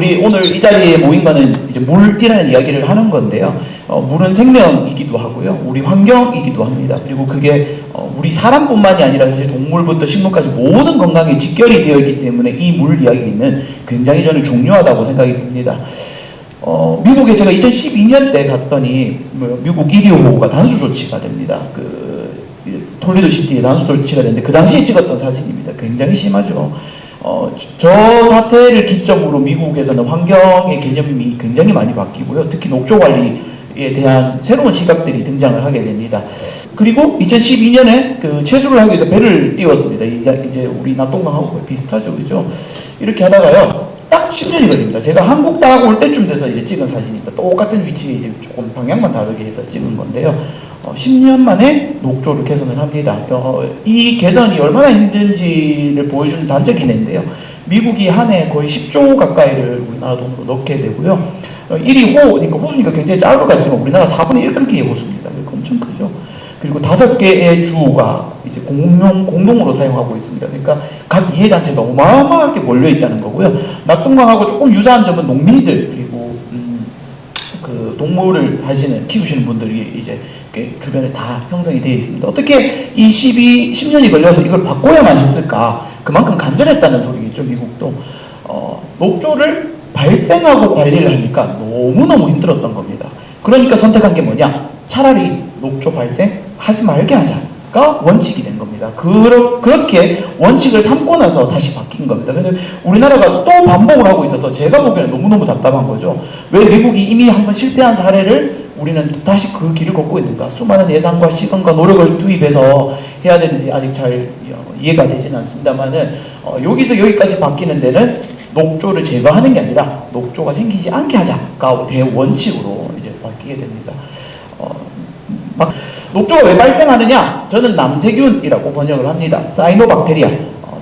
우리 오늘 이 자리에 모인 거는 이제 물이라는 이야기를 하는 건데요. 물은 생명이기도 하고요. 우리 환경이기도 합니다. 그리고 그게 우리 사람뿐만이 아니라 사실 동물부터 식물까지 모든 건강에 직결이 되어 있기 때문에 이 물 이야기는 굉장히 저는 중요하다고 생각이 듭니다. 미국에 제가 2012년 때 갔더니 미국 1위 후보가 단수 조치가 됩니다. 톨리도 시티에 단수 조치가 됐는데 그 당시에 찍었던 사진입니다. 굉장히 심하죠. 저 사태를 기점으로 미국에서는 환경의 개념이 굉장히 많이 바뀌고요. 특히 녹조 관리에 대한 새로운 시각들이 등장을 하게 됩니다. 그리고 2012년에 채수를 하기 위해서 배를 띄웠습니다. 이제 우리 낙동강하고 비슷하죠, 그죠? 이렇게 하다가요, 딱 10년이 걸립니다. 제가 한국 딱 올 때쯤 돼서 이제 찍은 사진입니다. 똑같은 위치에 이제 조금 방향만 다르게 해서 찍은 건데요. 10년 만에 녹조를 개선을 합니다. 이 개선이 얼마나 힘든지를 보여주는 단적 이내인데요. 미국이 한 해 거의 10조 가까이를 우리나라 돈으로 넣게 되고요. 1위 호니까 호수니까 굉장히 작은 것 같지만 우리나라 4분의 1 크기의 호수입니다. 엄청 크죠. 그리고 5개의 주가 이제 공동으로 사용하고 있습니다. 그러니까 각 이해단체가 어마어마하게 몰려 있다는 거고요. 낙동강하고 조금 유사한 점은 농민들 그리고 동물을 키우시는 분들이 이제 주변에 다 형성이 되어 있습니다. 어떻게 이 10년이 걸려서 이걸 바꿔야만 했을까? 그만큼 간절했다는 소리겠죠, 미국도. 녹조를 발생하고 관리를 하니까 너무너무 힘들었던 겁니다. 그러니까 선택한 게 뭐냐? 차라리 녹조 발생하지 말게 하자가 원칙이 된 겁니다. 그렇게 원칙을 삼고 나서 다시 바뀐 겁니다. 근데 우리나라가 또 반복을 하고 있어서 제가 보기에는 너무너무 답답한 거죠. 왜 미국이 이미 한번 실패한 사례를 우리는 다시 그 길을 걷고 있는가? 수많은 예산과 시간과 노력을 투입해서 해야 되는지 아직 잘 이해가 되지는 않습니다만은 여기서 여기까지 바뀌는 데는 녹조를 제거하는 게 아니라 녹조가 생기지 않게 하자가 대원칙으로 이제 바뀌게 됩니다. 녹조가 왜 발생하느냐? 저는 남세균이라고 번역을 합니다. 사이노박테리아.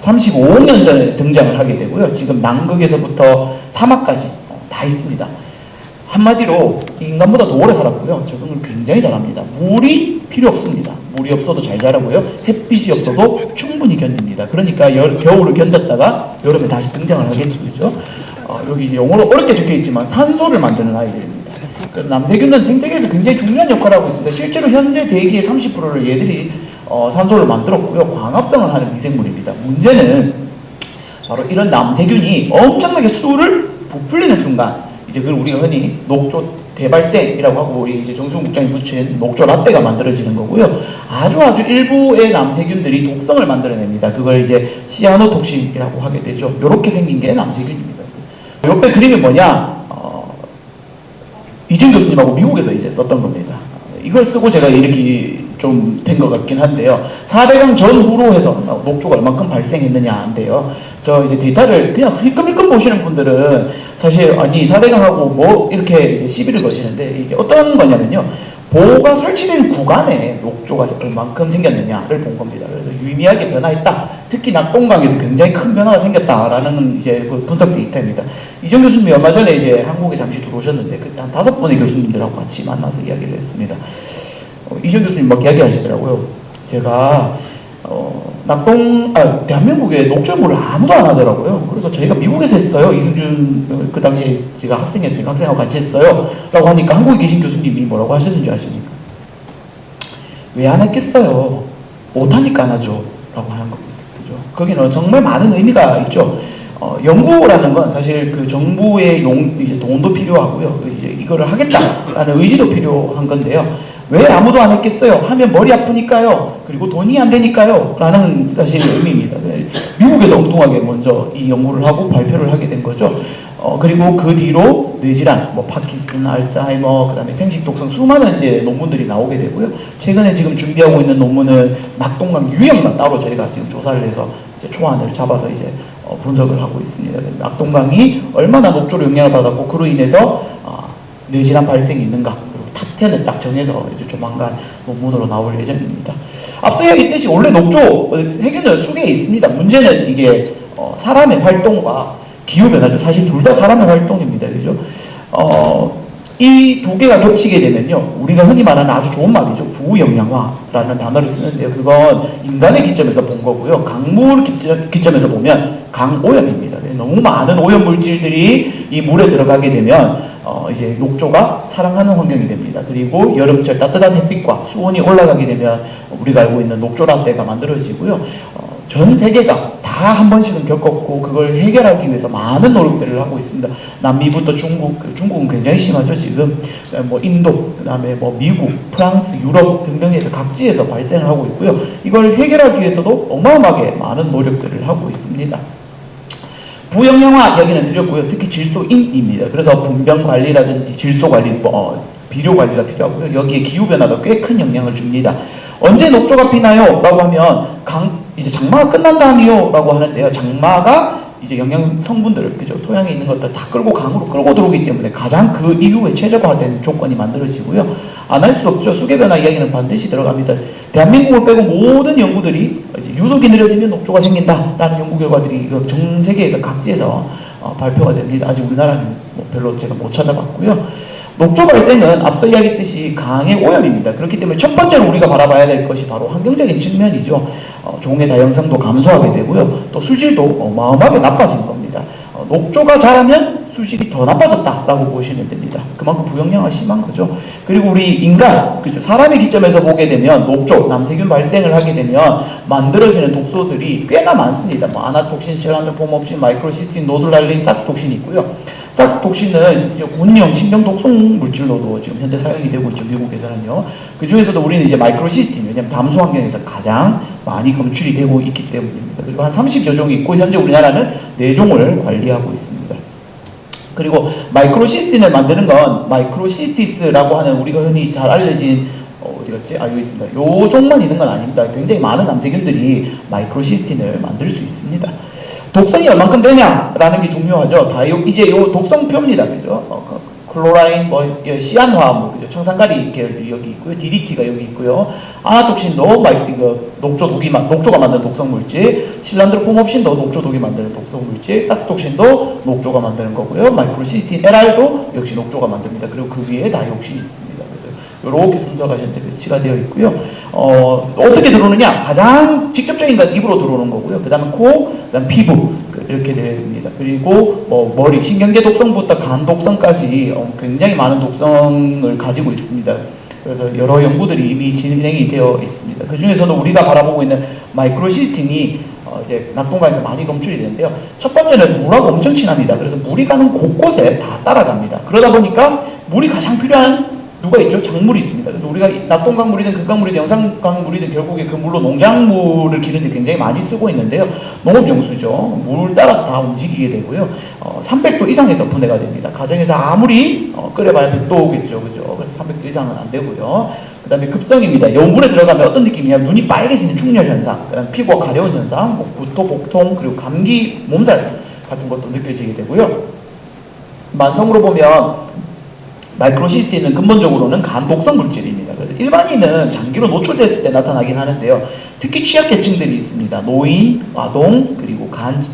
35억 년 전에 등장을 하게 되고요. 지금 남극에서부터 사막까지 다 있습니다. 한마디로 인간보다 더 오래 살았고요. 적응을 굉장히 잘합니다. 물이 필요 없습니다. 물이 없어도 잘 자라고요. 햇빛이 없어도 충분히 견딥니다. 그러니까 겨울을 견뎠다가 여름에 다시 등장을 하겠죠. 그죠? 여기 영어로 어렵게 적혀있지만 산소를 만드는 아이들입니다. 그래서 남세균은 생태계에서 굉장히 중요한 역할을 하고 있습니다. 실제로 현재 대기의 30%를 얘들이 산소를 만들었고요. 광합성을 하는 미생물입니다. 문제는 바로 이런 남세균이 엄청나게 수를 부풀리는 순간 이제 그걸 우리가 흔히 녹조 대발생이라고 하고 우리 이제 정수훈 국장이 붙인 녹조 라떼가 만들어지는 거고요. 아주 일부의 남세균들이 독성을 만들어냅니다. 그걸 이제 시아노톡신이라고 하게 되죠. 이렇게 생긴 게 남세균입니다. 옆에 그림이 뭐냐? 이준 교수님하고 미국에서 이제 썼던 겁니다. 이걸 쓰고 제가 이렇게 좀 된 것 같긴 한데요. 4대강 전후로 해서 녹조가 얼만큼 발생했느냐인데요. 저 이제 데이터를 그냥 힐끔힐끔 보시는 분들은 사실 아니 4대강하고 뭐 이렇게 이제 시비를 거시는데 이게 어떤 거냐면요. 보호가 설치된 구간에 녹조가 얼만큼 생겼느냐를 본 겁니다. 그래서 유의미하게 변화했다. 특히 낙동강에서 굉장히 큰 변화가 생겼다라는 이제 분석 데이터입니다. 이준 교수님이 얼마 전에 이제 한국에 잠시 들어오셨는데 그때 한 5분의 교수님들하고 같이 만나서 이야기를 했습니다. 이준 교수님 막 이야기하시더라고요. 제가 대한민국에 녹조물을 아무도 안 하더라고요. 그래서 저희가 미국에서 했어요. 이승준 그 당시에 제가 학생이었으니까 학생하고 같이 했어요. 라고 하니까 한국에 계신 교수님이 뭐라고 하셨는지 아십니까? 왜 안 했겠어요? 못하니까 안 하죠. 라고 하는 겁니다. 그죠? 거기는 정말 많은 의미가 있죠. 연구라는 건 사실 그 정부의 이제 돈도 필요하고요. 이제 이거를 하겠다라는 의지도 필요한 건데요. 왜 아무도 안 했겠어요? 하면 머리 아프니까요. 그리고 돈이 안 되니까요. 라는 사실 의미입니다. 미국에서 엉뚱하게 먼저 이 연구를 하고 발표를 하게 된 거죠. 그리고 그 뒤로 뇌질환, 파킨슨, 알츠하이머, 그 다음에 생식독성 수많은 이제 논문들이 나오게 되고요. 최근에 지금 준비하고 있는 논문은 낙동강 유형만 따로 저희가 지금 조사를 해서 이제 초안을 잡아서 이제 분석을 하고 있습니다. 낙동강이 얼마나 녹조로 영향을 받았고 그로 인해서 뇌질환 발생이 있는가 그리고 탑10을 딱 정해서 이제 조만간 논문으로 나올 예정입니다. 앞서 이야기했듯이 원래 녹조 세균은 수개에 있습니다. 문제는 이게 사람의 활동과 기후변화죠. 사실 둘 다 사람의 활동입니다. 그죠? 이 두 개가 겹치게 되면요. 우리가 흔히 말하는 아주 좋은 말이죠. 부영양화라는 단어를 쓰는데요. 그건 인간의 기점에서 본 거고요. 강물 기점에서 보면 강오염입니다. 됩니다. 너무 많은 오염 물질들이 이 물에 들어가게 되면 이제 녹조가 사랑하는 환경이 됩니다. 그리고 여름철 따뜻한 햇빛과 수온이 올라가게 되면 우리가 알고 있는 녹조라떼가 만들어지고요. 전 세계가 다 한 번씩은 겪었고 그걸 해결하기 위해서 많은 노력들을 하고 있습니다. 남미부터 중국은 굉장히 심하죠 지금. 뭐 인도, 그다음에 뭐 미국, 프랑스, 유럽 등등에서 각지에서 발생을 하고 있고요. 이걸 해결하기 위해서도 어마어마하게 많은 노력들을 하고 있습니다. 부영양화 이야기는 드렸고요. 특히 질소인입니다. 그래서 분변 관리라든지 질소 관리, 비료 관리가 필요하고요. 여기에 기후변화도 꽤 큰 영향을 줍니다. 언제 녹조가 피나요? 라고 하면 이제 장마가 끝난 다음이요 라고 하는데요. 장마가 이제 영양 성분들을, 그죠? 토양에 있는 것들 다 끌고 강으로 끌고 들어오기 때문에 가장 그 이후에 최적화된 조건이 만들어지고요. 안 할 수 없죠. 수계변화 이야기는 반드시 들어갑니다. 대한민국을 빼고 모든 연구들이 이제 유속이 느려지면 녹조가 생긴다라는 연구 결과들이 전 세계에서 각지에서 발표가 됩니다. 아직 우리나라는 뭐 별로 제가 못 찾아봤고요. 녹조 발생은 앞서 이야기했듯이 강의 오염입니다. 그렇기 때문에 첫 번째로 우리가 바라봐야 될 것이 바로 환경적인 측면이죠. 종의 다양성도 감소하게 되고요. 또 수질도 어마어마하게 나빠진 겁니다. 녹조가 자라면 수질이 더 나빠졌다라고 보시면 됩니다. 그만큼 부영양화 심한 거죠. 그리고 우리 인간, 그죠? 사람의 기점에서 보게 되면 녹조, 남세균 발생을 하게 되면 만들어지는 독소들이 꽤나 많습니다. 뭐 아나톡신, 셀란드, 포몹신, 마이크로시스틴, 노들랄린, 사스톡신이 있고요. 사스톡신은 곤형 신경 독성 물질로도 지금 현재 사용이 되고 있죠. 미국에서는요. 그 중에서도 우리는 이제 마이크로시스틴, 왜냐하면 담수 환경에서 가장 많이 검출이 되고 있기 때문입니다. 그리고 한 30여 종이 있고 현재 우리나라는 4종을 관리하고 있습니다. 그리고 마이크로시스틴을 만드는 건 마이크로시스티스라고 하는 우리가 흔히 잘 알려진 어디 갔지? 여기 있습니다. 요 종만 있는 건 아닙니다. 굉장히 많은 남세균들이 마이크로시스틴을 만들 수 있습니다. 독성이 얼만큼 되냐라는 게 중요하죠. 이제 요 독성표입니다. 그죠? 클로라인, 시안화, 청산가리 계열들이 여기 있고요. DDT가 여기 있고요. 아나톡신도 녹조가 만드는 독성물질, 실란드로폼옵신도 녹조독이 만드는 독성물질, 사스톡신도 녹조가 만드는 거고요. 마이크로시스틴 LR도 역시 녹조가 만듭니다. 그리고 그 위에 다이옥신이 있습니다. 그래서 이렇게 순서가 현재 배치가 되어 있고요. 어떻게 들어오느냐? 가장 직접적인 건 입으로 들어오는 거고요. 그 다음에 코, 그 다음 피부, 이렇게 됩니다. 그리고 머리, 신경계 독성부터 간 독성까지 굉장히 많은 독성을 가지고 있습니다. 그래서 여러 연구들이 이미 진행이 되어 있습니다. 그 중에서도 우리가 바라보고 있는 마이크로시스틴이 이제 낙동강에서 많이 검출이 되는데요. 첫 번째는 물하고 엄청 친합니다. 그래서 물이 가는 곳곳에 다 따라갑니다. 그러다 보니까 물이 가장 필요한 누가 있죠? 작물이 있습니다. 그래서 우리가 낙동강물이든 금강물이든 영산강물이든 결국에 그 물로 농작물을 기르는데 굉장히 많이 쓰고 있는데요. 농업용수죠. 물 따라서 다 움직이게 되고요. 300도 이상에서 분해가 됩니다. 가정에서 아무리 끓여봐야 100도 오겠죠. 그죠? 그래서 300도 이상은 안 되고요. 그 다음에 급성입니다. 물에 들어가면 어떤 느낌이냐면 눈이 빨개지는 충혈 현상, 그다음 피부가 가려운 현상, 구토, 복통, 그리고 감기, 몸살 같은 것도 느껴지게 되고요. 만성으로 보면 마이크로시스틴은 근본적으로는 간독성 물질입니다. 그래서 일반인은 장기로 노출됐을 때 나타나긴 하는데요. 특히 취약계층들이 있습니다. 노인, 아동, 그리고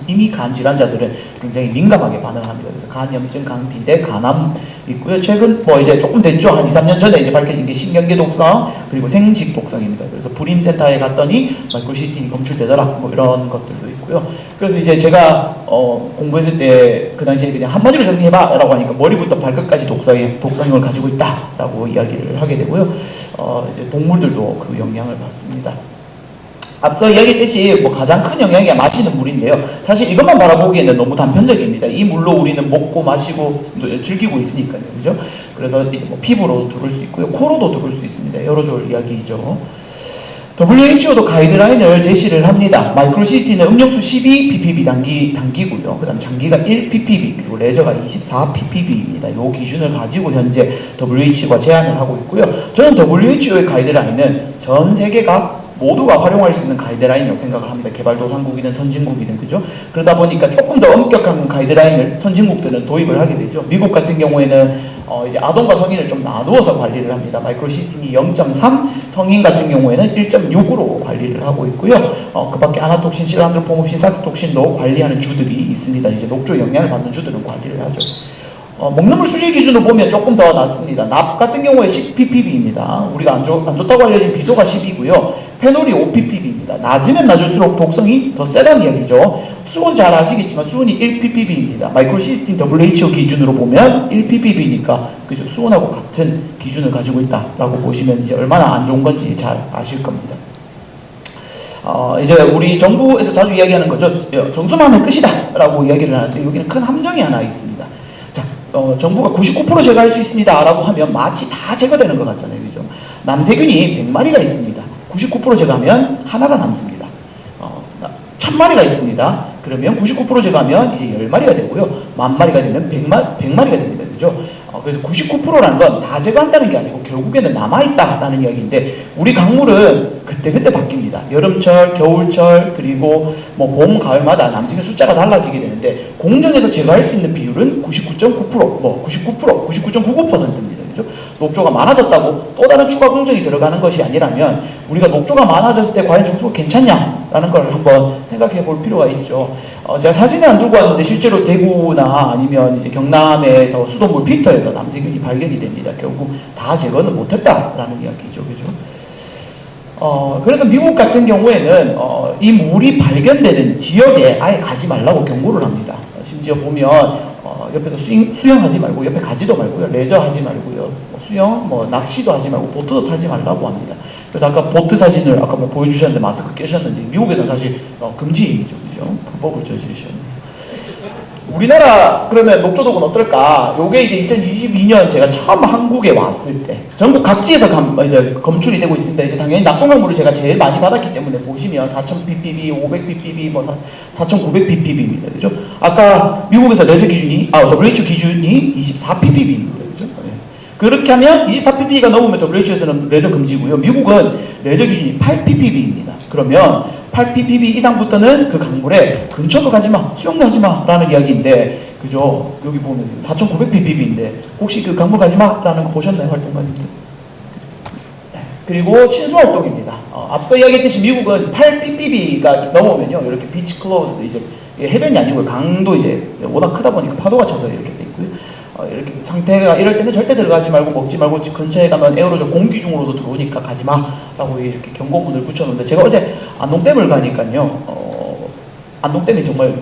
이미 간 질환자들은 굉장히 민감하게 반응합니다. 그래서 간염증, 간비대, 간암 있고요. 최근 이제 조금 됐죠. 한 2, 3년 전에 이제 밝혀진 게 신경계 독성, 그리고 생식 독성입니다. 그래서 불임센터에 갔더니 마이크로시스틴이 검출되더라. 이런 것들도 있고요. 그래서 이제 제가 공부했을 때 그 당시에 그냥 한마디로 정리해봐 라고 하니까 머리부터 발끝까지 독성형을 가지고 있다 라고 이야기를 하게 되고요. 이제 동물들도 그 영향을 받습니다. 앞서 이야기했듯이 가장 큰 영향이 마시는 물인데요. 사실 이것만 바라보기에는 너무 단편적입니다. 이 물로 우리는 먹고 마시고 즐기고 있으니까요. 그죠? 그래서 이제 피부로 들어올 수 있고요. 코로도 들어올 수 있습니다. 여러 줄 이야기죠. WHO도 가이드라인을 제시를 합니다. 마이크로시스틴은 음용수 12ppb 단기고요. 그 다음 장기가 1ppb, 그리고 레저가 24ppb입니다. 이 기준을 가지고 현재 WHO가 제안을 하고 있고요. 저는 WHO의 가이드라인은 전 세계가 모두가 활용할 수 있는 가이드라인이라고 생각을 합니다. 개발도상국이든 선진국이든, 그죠? 그러다 보니까 조금 더 엄격한 가이드라인을 선진국들은 도입을 하게 되죠. 미국 같은 경우에는 이제 아동과 성인을 좀 나누어서 관리를 합니다. 마이크로시스틴이 0.3, 성인 같은 경우에는 1.6으로 관리를 하고 있고요. 그 밖에 아나톡신, 실란드로폼옵신, 사스톡신도 관리하는 주들이 있습니다. 이제 녹조 영향을 받는 주들은 관리를 하죠. 먹는 물 수질 기준으로 보면 조금 더 낮습니다. 납 같은 경우에 10ppb입니다. 우리가 안 좋다고 알려진 비소가 10이고요. 페놀이 5ppb입니다. ppb입니다. 낮으면 낮을수록 독성이 더 세다는 이야기죠. 수은 잘 아시겠지만 수은이 1ppb입니다. 마이크로시스틴 WHO 기준으로 보면 1ppb니까 그죠? 수은하고 같은 기준을 가지고 있다라고 보시면 이제 얼마나 안 좋은 건지 잘 아실 겁니다. 이제 우리 정부에서 자주 이야기하는 거죠. 정수만 하면 끝이다 라고 이야기를 하는데 여기는 큰 함정이 하나 있습니다. 자, 정부가 99% 제거할 수 있습니다 라고 하면 마치 다 제거되는 것 같잖아요. 그죠? 남세균이 100마리가 있습니다. 99% 제거하면 하나가 남습니다. 1000마리가 있습니다. 그러면 99% 제거하면 이제 10마리가 되고요. 10,000마리가 되면 100마리가 됩니다. 그죠? 그래서 99%라는 건 다 제거한다는 게 아니고 결국에는 남아있다라는 이야기인데 우리 강물은 그때그때 바뀝니다. 여름철, 겨울철, 그리고 뭐 봄, 가을마다 남세균 숫자가 달라지게 되는데 공정에서 제거할 수 있는 비율은 99.9%, 99.99%입니다. 그죠? 녹조가 많아졌다고 또 다른 추가 공정이 들어가는 것이 아니라면 우리가 녹조가 많아졌을 때 과연 정수가 괜찮냐라는 걸 한번 생각해 볼 필요가 있죠. 제가 사진을 안 들고 왔는데 실제로 대구나 아니면 이제 경남에서 수돗물 필터에서 남세균이 발견이 됩니다. 결국 다 제거는 못했다라는 이야기죠. 그죠? 그래서 미국 같은 경우에는 이 물이 발견되는 지역에 아예 가지 말라고 경고를 합니다. 심지어 보면 옆에서 수영하지 말고 옆에 가지도 말고요. 레저 하지 말고요. 수영, 낚시도 하지 말고 보트도 타지 말라고 합니다. 그래서 아까 보트 사진을 아까 보여주셨는데 마스크 끼셨는지 미국에서는 사실 금지이죠. 그죠? 불법을 저지르셨는데. 우리나라 그러면 녹조독은 어떨까? 요게 이제 2022년 제가 처음 한국에 왔을 때 전국 각지에서 이제 검출이 되고 있습니다. 이제 당연히 낙동강물을 제가 제일 많이 받았기 때문에 보시면 4,000ppb, 500ppb, 4,900ppb입니다. 그죠? 아까 미국에서 레저 기준이 WHO 기준이 24ppb입니다. 그죠? 네. 그렇게 하면 24ppb가 넘으면 WHO에서는 레저 금지고요. 미국은 레저 기준이 8ppb입니다. 그러면 8ppb 이상부터는 그 강물에 근처도 가지마, 수영도 하지마 라는 이야기인데 그죠? 여기 보면 4,900ppb인데 혹시 그 강물 가지마 라는 거 보셨나요? 활동가님들? 네. 그리고 친수활동입니다. 앞서 이야기했듯이 미국은 8ppb가 넘으면요 이렇게 비치 클로즈드 이제 해변이 아니고 강도 이제 워낙 크다 보니까 파도가 쳐서 이렇게 돼 있고요. 이렇게 상태가 이럴 때는 절대 들어가지 말고 먹지 말고 근처에 가면 에어로졸 공기 중으로도 들어오니까 가지마 라고 이렇게 경고문을 붙여놓는데 제가 어제 안동댐을 가니까요 안동댐이 정말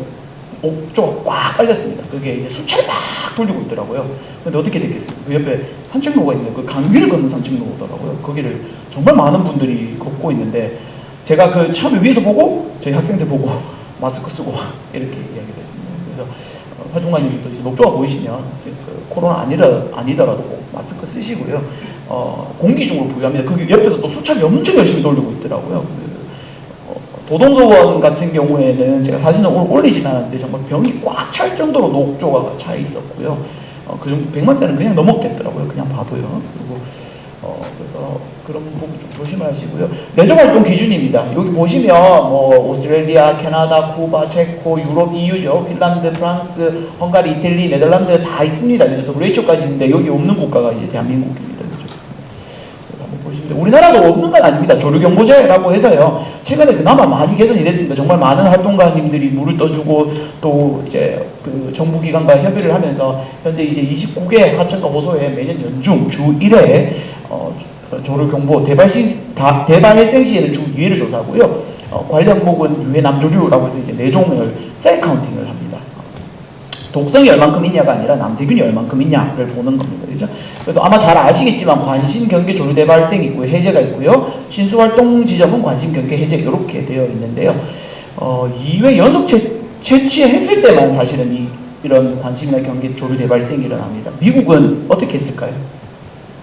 옥조가 꽉 깔렸습니다. 그게 이제 수차례 막 돌리고 있더라고요. 근데 어떻게 됐겠어요? 그 옆에 산책로가 있는데 그 강 위를 걷는 산책로더라고요. 거기를 정말 많은 분들이 걷고 있는데 제가 그 처음에 위에서 보고 저희 학생들 보고 마스크 쓰고 이렇게 이야기를 했습니다. 그래서 활동가님도 이제 녹조가 보이시면 그 코로나 아니더라도 꼭 마스크 쓰시고요. 공기 중으로 부유합니다. 거기 옆에서 또 수차례 엄청 열심히 돌리고 있더라고요. 도동서원 같은 경우에는 제가 사진을 오늘 올리진 않았는데 정말 병이 꽉 찰 정도로 녹조가 차 있었고요. 그 정도 100만 세는 그냥 넘었겠더라고요. 그냥 봐도요. 그리고 그래서 그런 부분 좀 조심하시고요. 레저 활동 기준입니다. 여기 보시면 오스트레일리아, 캐나다, 쿠바, 체코, 유럽, EU죠. 핀란드, 프랑스, 헝가리, 이탈리, 네덜란드 다 있습니다. WHO까지 있는데 여기 없는 국가가 이제 대한민국입니다. 그렇죠? 한번 보시면 우리나라도 없는 건 아닙니다. 조류경보제라고 해서요. 최근에 그나마 많이 개선이 됐습니다. 정말 많은 활동가님들이 물을 떠주고 또 이제 그 정부기관과 협의를 하면서 현재 이제 29개 하천과 호소에 매년 연중 주 1회 조류경보 대발생 시에는 주 2회를 조사하고요. 관련 목은 유해 남조류라고 해서 이제 4종을 셀 카운팅을 합니다. 독성이 얼만큼 있냐가 아니라 남세균이 얼만큼 있냐를 보는 겁니다. 그죠? 그래서 아마 잘 아시겠지만 관심, 경계, 조류 대발생 있고요. 해제가 있고요. 신수활동 지점은 관심, 경계, 해제 이렇게 되어 있는데요. 2회 연속 채취했을 때만 사실은 이런 관심이나 경계, 조류 대발생이 일어납니다. 미국은 어떻게 했을까요?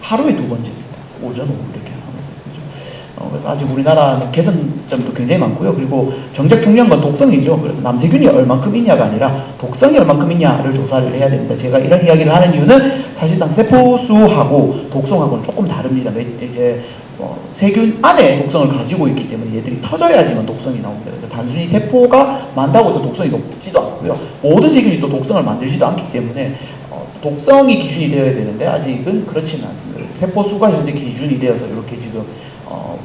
하루에 2번째입니다. 오전, 오후 이렇게 하면서. 그죠? 그래서 아직 우리나라는 개선점도 굉장히 많고요. 그리고 정작 중요한 건 독성이죠. 그래서 남세균이 얼만큼 있냐가 아니라 독성이 얼만큼 있냐를 조사를 해야 됩니다. 제가 이런 이야기를 하는 이유는 사실상 세포수하고 독성하고는 조금 다릅니다. 이제 세균 안에 독성을 가지고 있기 때문에 얘들이 터져야지만 독성이 나옵니다. 그래서 단순히 세포가 많다고 해서 독성이 높지도 않고요. 모든 세균이 또 독성을 만들지도 않기 때문에 독성이 기준이 되어야 되는데 아직은 그렇지는 않습니다. 세포수가 현재 기준이 되어서 이렇게 지금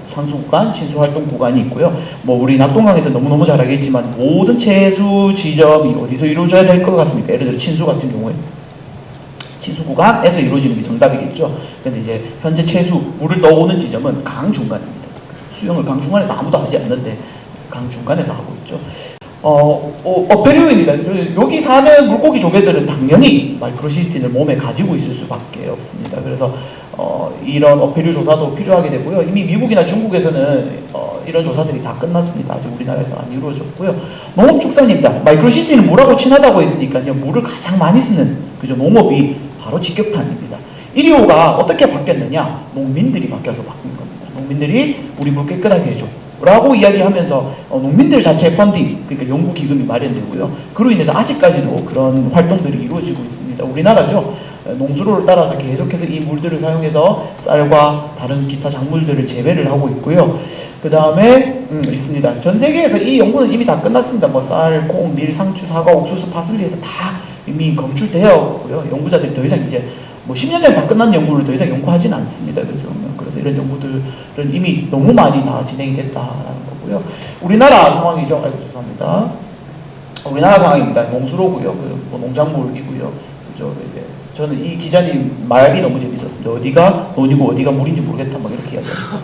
산수 구간, 친수 활동 구간이 있고요. 우리 낙동강에서 너무너무 잘 알겠지만 모든 채수 지점이 어디서 이루어져야 될 것 같습니까? 예를 들어 친수 같은 경우에 친수 구간에서 이루어지는 게 정답이겠죠. 근데 이제 현재 채수 물을 떠오는 지점은 강 중간입니다. 수영을 강 중간에서 아무도 하지 않는데 강 중간에서 하고 있죠. 어패류입니다. 여기 사는 물고기 조개들은 당연히 마이크로시스틴을 몸에 가지고 있을 수밖에 없습니다. 그래서 이런 어패류 조사도 필요하게 되고요. 이미 미국이나 중국에서는 이런 조사들이 다 끝났습니다. 아직 우리나라에서 안 이루어졌고요. 농업축산입니다. 마이크로시스틴은 물하고 친하다고 했으니까요. 물을 가장 많이 쓰는 그죠 농업이 바로 직격탄입니다. 일이호가 어떻게 바뀌었느냐? 농민들이 바뀌어서 바뀐 겁니다. 농민들이 우리 물 깨끗하게 해줘 라고 이야기하면서 농민들 자체의 펀딩, 그러니까 연구기금이 마련되고요. 그로 인해서 아직까지도 그런 활동들이 이루어지고 있습니다. 우리나라죠. 농수로를 따라서 계속해서 이 물들을 사용해서 쌀과 다른 기타 작물들을 재배를 하고 있고요. 그 다음에 있습니다. 전 세계에서 이 연구는 이미 다 끝났습니다. 뭐 쌀, 콩, 밀, 상추, 사과, 옥수수, 파슬리에서 다 이미 검출되었고요. 연구자들이 더 이상 이제 뭐 10년 전에 다 끝난 연구를 더 이상 연구하진 않습니다. 그죠? 그래서 이런 연구들은 이미 너무 많이 다 진행이 됐다라는 거고요. 우리나라 상황이죠. 아이고, 죄송합니다. 우리나라 상황입니다. 농수로고요. 뭐 농작물이고요. 그죠? 이제 저는 이 기자님 말이 너무 재밌었습니다. 어디가 논이고 어디가 물인지 모르겠다 막 이렇게 이야기하시고.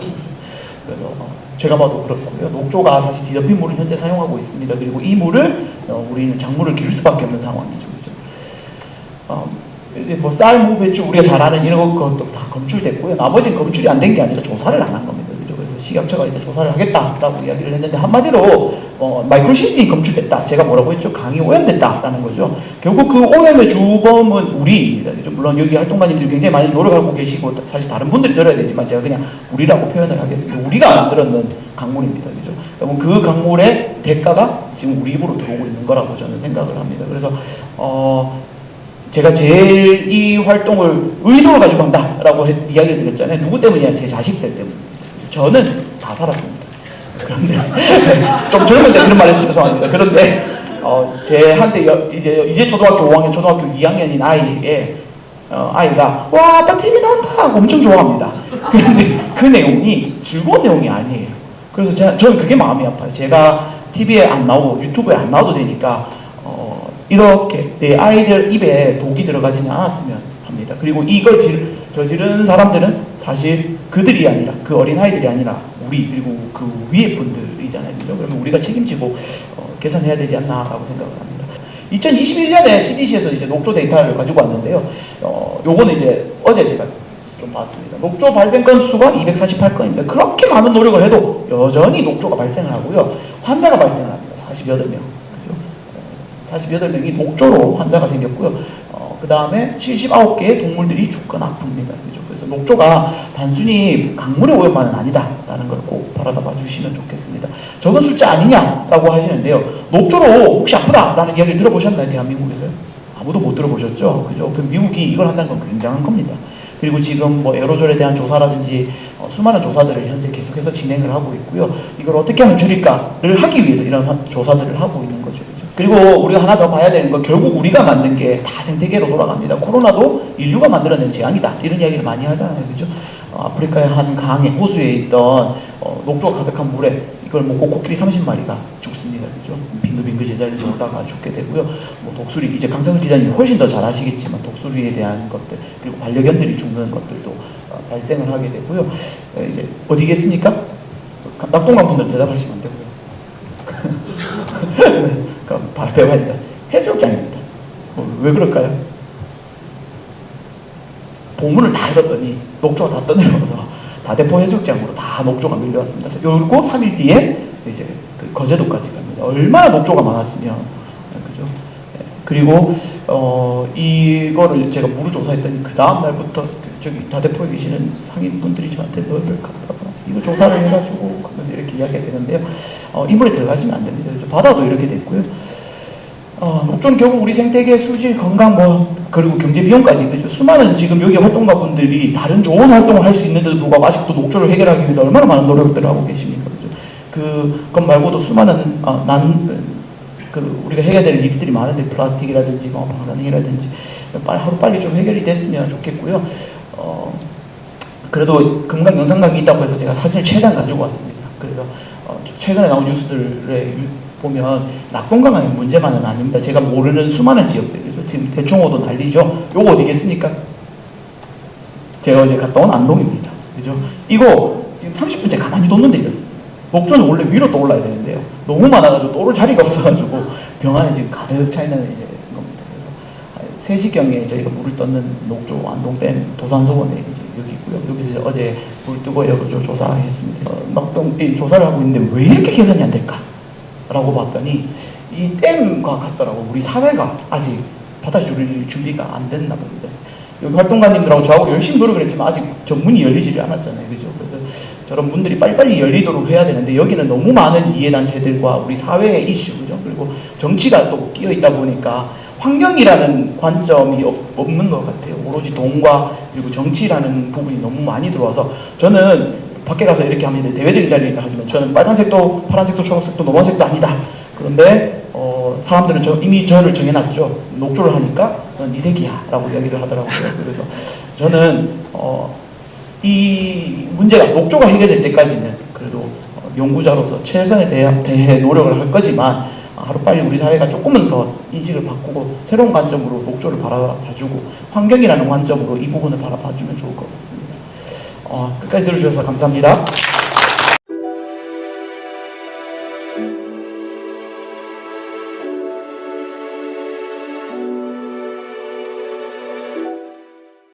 그래서 제가 봐도 그렇고요. 녹조가 사실 뒤덮인 물을 현재 사용하고 있습니다. 그리고 이 물을 우리는 작물을 기를 수밖에 없는 상황이죠. 그죠? 이제 뭐 쌀, 무, 배추 우리가 잘 아는 이런 것도 다 검출됐고요. 나머지는 검출이 안 된 게 아니라 조사를 안 한 겁니다. 그죠? 그래서 식약처가 이제 조사를 하겠다라고 이야기를 했는데 한마디로 마이크로시스틴이 검출됐다. 제가 뭐라고 했죠? 강이 오염됐다라는 거죠. 결국 그 오염의 주범은 우리입니다. 그죠? 물론 여기 활동가님들이 굉장히 많이 노력하고 계시고 사실 다른 분들이 들어야 되지만 제가 그냥 우리라고 표현을 하겠습니다. 우리가 만들었는 강물입니다. 그죠? 그럼 그 강물의 대가가 지금 우리 입으로 들어오고 있는 거라고 저는 생각을 합니다. 그래서 제가 제일 이 활동을 의도를 가지고 한다라고 이야기를 드렸잖아요. 누구 때문이냐? 제 자식들 때문입니다. 저는 다 살았습니다. 그런데 좀 젊을 때 그런 말 해서 죄송합니다. 그런데 제 한때 이제 초등학교 5학년, 초등학교 2학년인 아이가 와, 아빠 TV 나온다 하고 엄청 좋아합니다. 그런데 그 내용이 즐거운 내용이 아니에요. 그래서 저는 그게 마음이 아파요. 제가 TV에 안 나오고 유튜브에 안 나와도 되니까 이렇게 내 아이들 입에 독이 들어가지는 않았으면 합니다. 그리고 이걸 저지른 사람들은 사실 그들이 아니라 그 어린아이들이 아니라 우리 그리고 그 위에 분들이잖아요. 그죠? 그러면 우리가 책임지고 개선해야 되지 않나라고 생각을 합니다. 2021년에 CDC에서 이제 녹조 데이터를 가지고 왔는데요. 요거는 이제 어제 제가 좀 봤습니다. 녹조 발생 건수가 248건입니다. 그렇게 많은 노력을 해도 여전히 녹조가 발생을 하고요. 환자가 발생을 합니다. 48명. 48명이 녹조로 환자가 생겼고요. 그 다음에 79개의 동물들이 죽거나 아픕니다. 그죠? 그래서 녹조가 단순히 강물의 오염만은 아니다라는 걸 꼭 바라봐 주시면 좋겠습니다. 적은 숫자 아니냐라고 하시는데요. 녹조로 혹시 아프다라는 이야기를 들어보셨나요? 대한민국에서요? 아무도 못 들어보셨죠? 그죠? 그럼 미국이 이걸 한다는 건 굉장한 겁니다. 그리고 지금 뭐 에어로졸에 대한 조사라든지 수많은 조사들을 현재 계속해서 진행을 하고 있고요. 이걸 어떻게 하면 줄일까를 하기 위해서 이런 조사들을 하고 있는 거죠. 그리고 우리가 하나 더 봐야 되는 건 결국 우리가 만든 게 다 생태계로 돌아갑니다. 코로나도 인류가 만들어낸 재앙이다. 이런 이야기를 많이 하잖아요. 그죠? 아프리카의 한 강에 호수에 있던 녹조가 가득한 물에 이걸 먹고 코끼리 30마리가 죽습니다. 그죠? 빙글빙글 제자리를 돌다가 죽게 되고요. 뭐 독수리, 이제 강성수 기자님이 훨씬 더 잘 아시겠지만 독수리에 대한 것들, 그리고 반려견들이 죽는 것들도 발생을 하게 되고요. 이제 어디겠습니까? 낙동강 분들 대답하시면 안 되고요. 발표가 있다. 해수욕장입니다. 왜 그럴까요? 보문을 다 읽었더니 녹조가 다 떠내려와서 다대포 해수욕장으로 다 녹조가 밀려왔습니다. 그리고 3일 뒤에 이제 그 거제도까지 갑니다. 얼마나 녹조가 많았으면 그죠? 그리고 이거를 제가 물을 조사했더니 그 다음 날부터 저기 다대포에 계시는 상인분들이 저한테 너희들 가더라고요. 이거 조사를 해가지고 그래서 이렇게 이야기가 되는데요. 이 물에 들어가시면 안 됩니다. 바다도 이렇게 됐고요. 녹조는 결국 우리 생태계 수질, 건강, 그리고 경제 비용까지, 그죠? 수많은 지금 여기 활동가분들이 다른 좋은 활동을 할 수 있는데도 불구하고 아직도 녹조를 해결하기 위해서 얼마나 많은 노력들을 하고 계십니까? 그죠? 그것 말고도 수많은, 우리가 해결해야 될 일들이 많은데, 플라스틱이라든지, 방사능이라든지, 하루빨리 좀 해결이 됐으면 좋겠고요. 그래도 건강 영상각이 있다고 해서 제가 사진을 최대한 가지고 왔습니다. 그래서, 최근에 나온 뉴스들에 보면 낙동강의 문제만은 아닙니다. 제가 모르는 수많은 지역들이죠. 지금 대청호도 난리죠. 요거 어디겠습니까? 제가 어제 갔다 온 안동입니다. 그죠? 이거 지금 30분째 가만히 뒀는데 이랬습니다. 녹조는 원래 위로 떠올라야 되는데요. 너무 많아가지고 떠올 자리가 없어가지고 병 안에 지금 가득 차 있는 이제 겁니다. 그래서 3시경에 저희가 물을 떴는 녹조 안동댐 도산소원에 이제 여기 있고요. 여기서 이제 어제 물 뜨고 여기서 조사했습니다. 막동 조사를 하고 있는데 왜 이렇게 개선이 안 될까? 라고 봤더니 이 댐과 같더라고. 우리 사회가 아직 받아줄 준비가 안 됐나 봅니다. 여기 활동가님들하고 저하고 열심히 노력을 했지만 아직 전문이 열리지 않았잖아요. 그죠? 그래서 저런 분들이 빨리빨리 열리도록 해야 되는데 여기는 너무 많은 이해단체들과 우리 사회의 이슈, 그죠? 그리고 정치가 또 끼어 있다 보니까 환경이라는 관점이 없는 것 같아요. 오로지 돈과 그리고 정치라는 부분이 너무 많이 들어와서 저는 밖에 가서 이렇게 하면 대외적인 자리니까 하지만 저는 빨간색도 파란색도 초록색도 노란색도 아니다. 그런데 사람들은 이미 저를 정해놨죠. 녹조를 하니까 넌 이색이야 라고 이야기를 하더라고요. 그래서 저는 이 문제가 녹조가 해결될 때까지는 그래도 연구자로서 최선에 대해 노력을 할 거지만 하루빨리 우리 사회가 조금은 더 인식을 바꾸고 새로운 관점으로 녹조를 바라봐주고 환경이라는 관점으로 이 부분을 바라봐주면 좋을 것 같습니다. 끝까지 들어주셔서 감사합니다.